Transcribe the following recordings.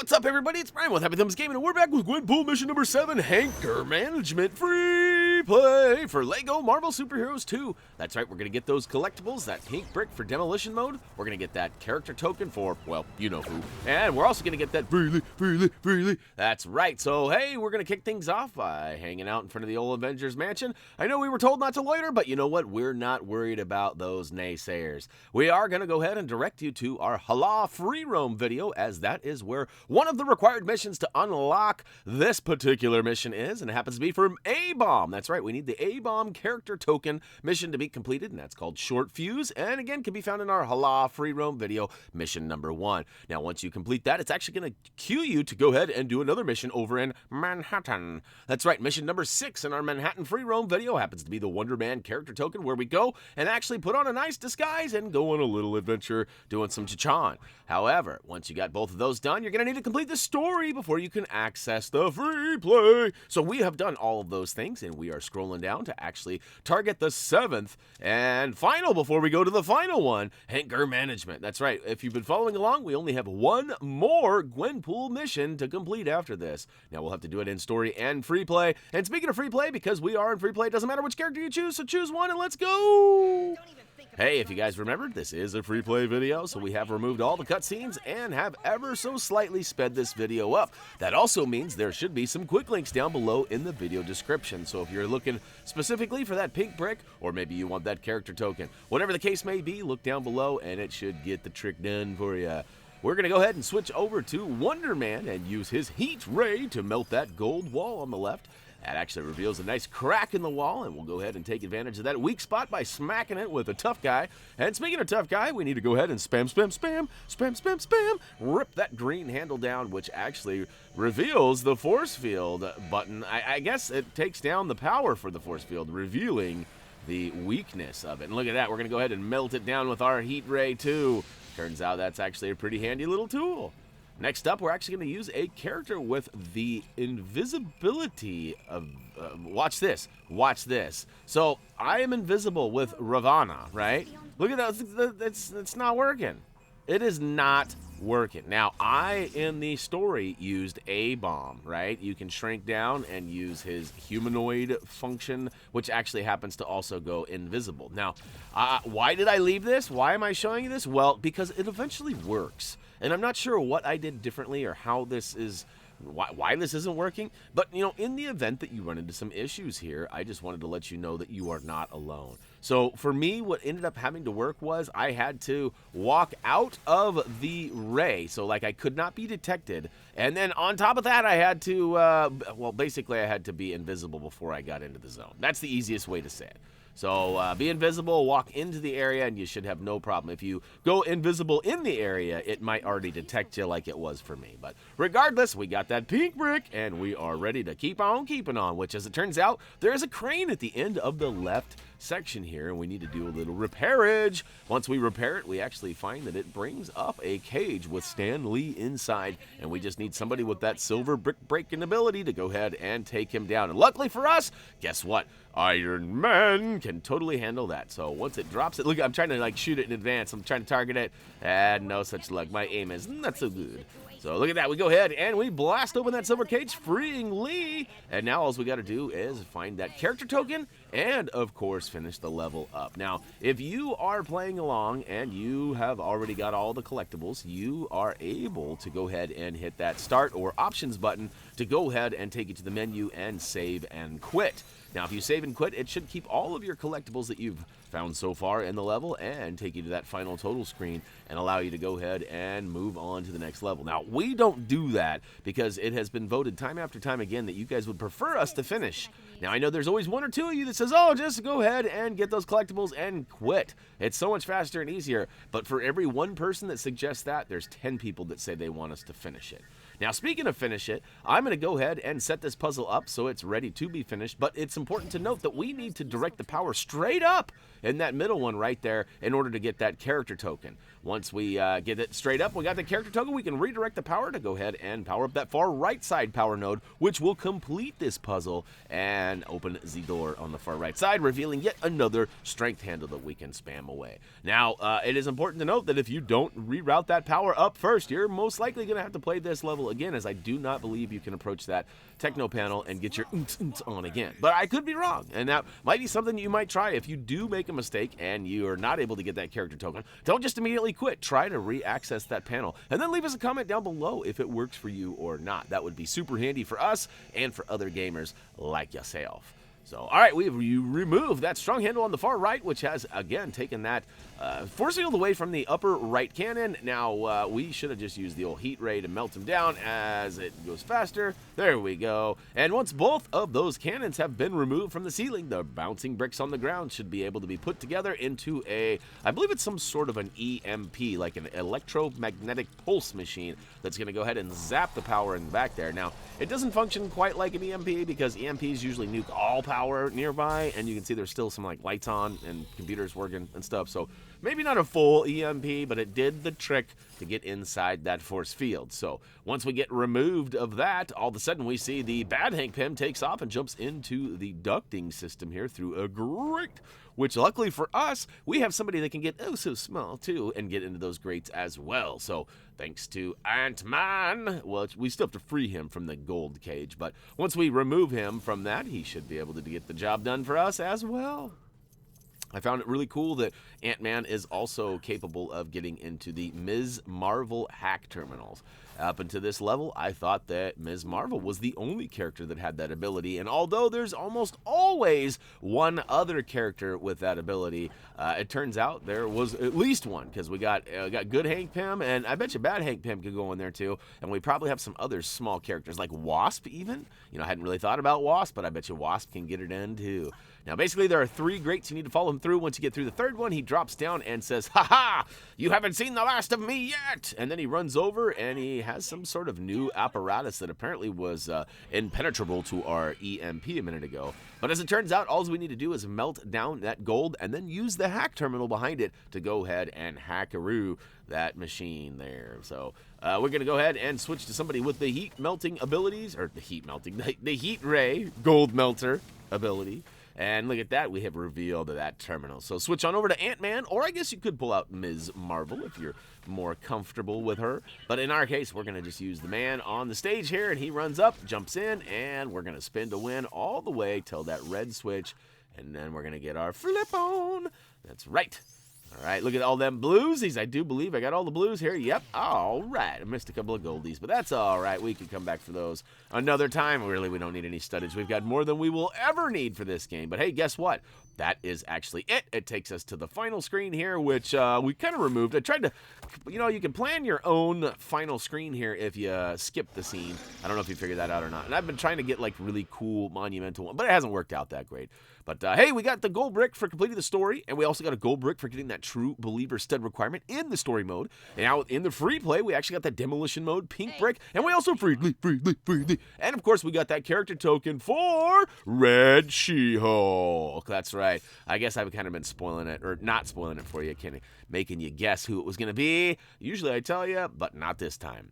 What's up, everybody? It's Brian with HappyThumbsGaming, and we're back with Gwenpool Mission number 7, Hank-Ger Management free play for LEGO Marvel Superheroes 2. That's right, we're going to get those collectibles, that pink brick for Demolition Mode. We're going to get that character token for, well, you know who. And we're also going to get that freely. That's right. So, hey, we're going to kick things off by hanging out in front of the old Avengers Mansion. I know we were told not to loiter, but you know what? We're not worried about those naysayers. We are going to go ahead and direct you to our Hala free roam video, as that is where one of the required missions to unlock this particular mission is, and it happens to be from A-Bomb. That's right, we need the A-Bomb character token mission to be completed, and that's called Short Fuse, and again, can be found in our Hala free roam video, mission number 1. Now, once you complete that, it's actually going to cue you to go ahead and do another mission over in Manhattan. That's right, mission number 6 in our Manhattan free roam video happens to be the Wonder Man character token, where we go and actually put on a nice disguise and go on a little adventure doing some chachan. However, once you got both of those done, you're going to need to complete the story before you can access the free play. So we have done all of those things, and we are scrolling down to actually target the 7th and final before we go to the final one, Hank-Ger Management. That's right. If you've been following along, we only have one more Gwenpool mission to complete after this. Now we'll have to do it in story and free play. And speaking of free play, because we are in free play, it doesn't matter which character you choose, so choose one and let's go. Hey, if you guys remembered, this is a free play video, so we have removed all the cutscenes and have ever so slightly sped this video up. That also means there should be some quick links down below in the video description. So if you're looking specifically for that pink brick, or maybe you want that character token, whatever the case may be, look down below and it should get the trick done for you. We're going to go ahead and switch over to Wonder Man and use his heat ray to melt that gold wall on the left. That actually reveals a nice crack in the wall, and we'll go ahead and take advantage of that weak spot by smacking it with a tough guy. And speaking of tough guy, we need to go ahead and spam, rip that green handle down, which actually reveals the force field button. I guess it takes down the power for the force field, revealing the weakness of it. And look at that, we're going to go ahead and melt it down with our heat ray too. Turns out that's actually a pretty handy little tool. Next up, we're actually going to use a character with the invisibility of... watch this. So, I am invisible with Ravana, right? Look at that. It's not working. It is not working. Now, I, in the story, used A-Bomb, right? You can shrink down and use his humanoid function, which actually happens to also go invisible. Now, why did I leave this? Why am I showing you this? Well, because it eventually works. And I'm not sure what I did differently or how this is, why this isn't working. But, you know, in the event that you run into some issues here, I just wanted to let you know that you are not alone. So for me, what ended up having to work was I had to walk out of the ray. So like I could not be detected. And then on top of that, I had to, well, basically I had to be invisible before I got into the zone. That's the easiest way to say it. So be invisible, walk into the area, and you should have no problem. If you go invisible in the area, it might already detect you like it was for me. But regardless, we got that pink brick, and we are ready to keep on keeping on, which, as it turns out, there is a crane at the end of the left section here, and we need to do a little repairage. Once we repair it, we actually find that it brings up a cage with Stan Lee inside, and we just need somebody with that silver brick breaking ability to go ahead and take him down. And luckily for us, guess what? Iron Man can totally handle that. So once it drops it, look, I'm trying to like shoot it in advance. I'm trying to target it, and no such luck. My aim is not so good. So look at that. We go ahead and we blast open that silver cage, freeing Lee. And now all we got to do is find that character token and, of course, finish the level up. Now, if you are playing along and you have already got all the collectibles, you are able to go ahead and hit that start or options button to go ahead and take you to the menu and save and quit. Now, if you save and quit, it should keep all of your collectibles that you've found so far in the level and take you to that final total screen and allow you to go ahead and move on to the next level. Now, we don't do that because it has been voted time after time again that you guys would prefer us to finish. Now, I know there's always one or two of you that says, oh, just go ahead and get those collectibles and quit. It's so much faster and easier. But for every one person that suggests that, there's 10 people that say they want us to finish it. Now, speaking of finish it, I'm going to go ahead and set this puzzle up so it's ready to be finished, but it's important to note that we need to direct the power straight up in that middle one right there in order to get that character token. Once we get it straight up, we got the character token, we can redirect the power to go ahead and power up that far right side power node, which will complete this puzzle and open the door on the far right side, revealing yet another strength handle that we can spam away. Now, it is important to note that if you don't reroute that power up first, you're most likely going to have to play this level possible again, as I do not believe you can approach that techno panel and get your on again. But I could be wrong, and that might be something you might try. If you do make a mistake and you are not able to get that character token, don't just immediately quit. Try to re-access that panel, and then leave us a comment down below if it works for you or not. That would be super handy for us and for other gamers like yourself. So, all right, we've removed that strong handle on the far right, which has, again, taken that force field away from the upper right cannon. Now, we should have just used the old heat ray to melt him down as it goes faster. There we go. And once both of those cannons have been removed from the ceiling, the bouncing bricks on the ground should be able to be put together into a, I believe it's some sort of an EMP, like an electromagnetic pulse machine that's going to go ahead and zap the power in the back there. Now, it doesn't function quite like an EMP because EMPs usually nuke all power nearby, and you can see there's still some like lights on and computers working and stuff. So maybe not a full EMP, but it did the trick to get inside that force field. So once we get removed of that, all of a sudden we see the bad Hank Pym takes off and jumps into the ducting system here through a grate, which luckily for us, we have somebody that can get oh so small too and get into those grates as well. So thanks to Ant-Man, well, we still have to free him from the gold cage, but once we remove him from that, he should be able to get the job done for us as well. I found it really cool that Ant-Man is also capable of getting into the Ms. Marvel hack terminals. Up until this level, I thought that Ms. Marvel was the only character that had that ability, and although there's almost always one other character with that ability, it turns out there was at least one, because we got good Hank Pym, and I bet you bad Hank Pym could go in there too, and we probably have some other small characters, like Wasp even. You know, I hadn't really thought about Wasp, but I bet you Wasp can get it in too. Now, basically, there are 3 grates you need to follow him through. Once you get through the 3rd one, he drops down and says, "Ha ha! You haven't seen the last of me yet!" And then he runs over, and he has some sort of new apparatus that apparently was impenetrable to our EMP a minute ago. But as it turns out, all we need to do is melt down that gold and then use the hack terminal behind it to go ahead and hackaroo that machine there. So we're going to go ahead and switch to somebody with the heat melting abilities, or the heat ray gold melter ability. And look at that, we have revealed that terminal. So switch on over to Ant-Man, or I guess you could pull out Ms. Marvel if you're more comfortable with her. But in our case, we're going to just use the man on the stage here, and he runs up, jumps in, and we're going to spin to win all the way till that red switch, and then we're going to get our flip on. That's right. All right, look at all them bluesies. I do believe I got all the blues here. Yep, all right. I missed a couple of goldies, but that's all right. We can come back for those another time. Really, we don't need any studdage. We've got more than we will ever need for this game. But hey, guess what? That is actually it. It takes us to the final screen here, which we kind of removed. I tried to, you know, you can plan your own final screen here if you skip the scene. I don't know if you figured that out or not. And I've been trying to get like really cool monumental one, but it hasn't worked out that great. But hey, we got the gold brick for completing the story, and we also got a gold brick for getting that true believer stud requirement in the story mode. And now in the free play, we actually got that demolition mode pink brick, and we also freely. And of course, we got that character token for Red She-Hulk. That's right. I guess I've kind of been spoiling it, or not spoiling it for you, making you guess who it was going to be. Usually I tell you, but not this time.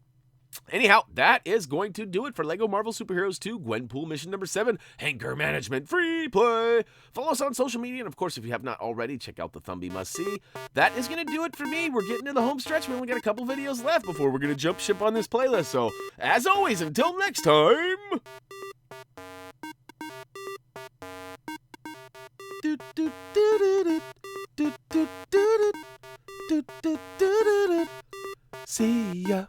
Anyhow, that is going to do it for LEGO Marvel Superheroes 2 Gwenpool Mission number 7, Hank-Ger Management Free Play. Follow us on social media, and of course, if you have not already, check out the Thumbie Must See. That is going to do it for me. We're getting to the home stretch. We only got a couple videos left before we're going to jump ship on this playlist. So, as always, until next time... See ya.